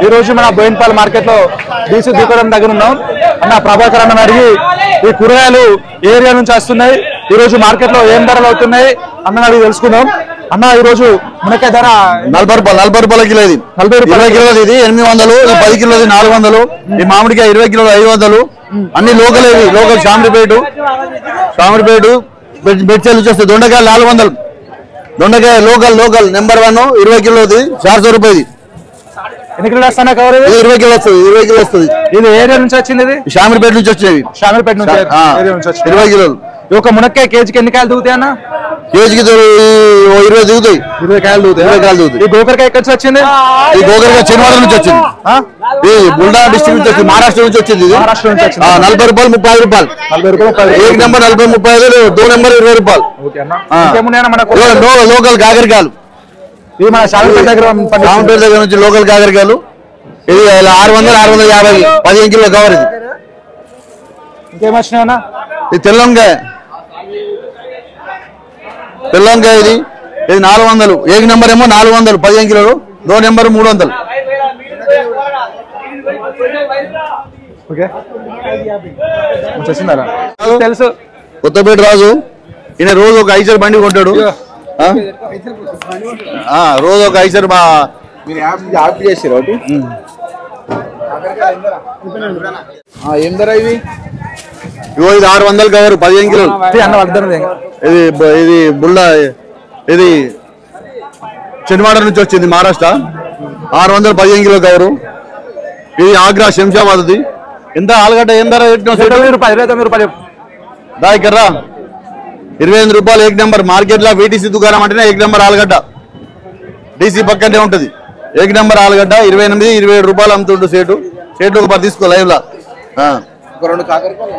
ఈ రోజు మన బోయిన్పల్లి మార్కెట్ లో డీసీ దుకాణం దగ్గర ఉన్నాం. అన్న ప్రభాకర్ అన్న అడిగి ఈ కూరగాయలు ఏరియా నుంచి వస్తున్నాయి, ఈ రోజు మార్కెట్ లో ఏం ధరలు అవుతున్నాయి అన్న అడిగి తెలుసుకుందాం. అన్న ఈ రోజు మునక్కాయ ధర 40 రూపాయల కిలో, ఇది 20 కిలోలు, ఇది 800, 10 కిలోది 400, ఈ మామిడికాయ 20 కిలోలు 500, అన్ని లోకల్. ఇవి లోకల్ షామిరిపేట బెడ్చల్ నుంచి వస్తుంది. దొండకాయ 400, దొండకాయ లోకల్ నెంబర్ 1 20 కిలోది 400 రూపాయలు. ఎన్ని కిలోలు వస్తాయి కవర్? 20 కిలో వస్తుంది, 20 కిలో వస్తుంది. ఇది ఏరియా నుంచి వచ్చింది, ఇది షామిరిపేట నుంచి వచ్చేది. షామిరిపేట నుంచి 20 కిలోలు. ఒక మునక్కాయ కేజీకి ఎన్ని కాయలు దిగుతాయి అన్న? కేజీకి 20 దిగుతాయి, 20 కాయలు దిగుతాయి. ఈ గోకరకాయ ఎక్కడి నుంచి వచ్చింది? ఈ గోకరకాయ చిన్నవాడ నుంచి వచ్చింది, ఈ బుల్డా డిస్ట్రిక్ట్ నుంచి వచ్చింది, మహారాష్ట్ర నుంచి వచ్చింది. ఇది 40 రూపాయలు, 30 రూపాయలు. 1 నెంబర్ 40, 35, 2 నెంబర్ 20 రూపాయలు. లోకల్ కాకరకాయలు, ఇది మన షామిరిపేట దగ్గర నుంచి లోకల్ కాకరకాయలు. ఇది 600, 650, 15 కిలో కవర్. ఇది ఇంకేమొచ్చినాయన్నా? ఇది తెల్లంకాయ, ఇది 400. 1 నెంబర్ ఏమో 400, 15 కిలోలు. 2 నెంబర్ 300. తెలుసు, కొత్తపేట రాజు. ఈయన రోజు ఒక ఐసర్ బండి కొంటాడు, రోజు ఒక ఐసర్. ఏం ధర ఇవి? ఇగో ఇది 600 కవర్, 15 కిలోలు. ఇది బుల్డా, ఇది చెన్వాడ నుంచి వచ్చింది, మహారాష్ట్ర. 600, 15 kilo cover. ఇది ఆగ్రా శంషాబాద్. ఎంత ఆలుగడ్డ ఏం ధర? 29 రూపాయలు. దాయికర్రా 28 రూపాయలు. 1 నెంబర్ మార్కెట్ లో వీటీసీ దుకాణం అంటేనే 1 నెంబర్ ఆలుగడ్డ. డీసీ పక్కనే ఉంటది. 1 నెంబర్ ఆలుగడ్డ 28, 27 రూపాయలు అమ్ముతుండు సేటు. ఒక 10 తీసుకో లైవ్ లా. 2 కాకరకాయలు.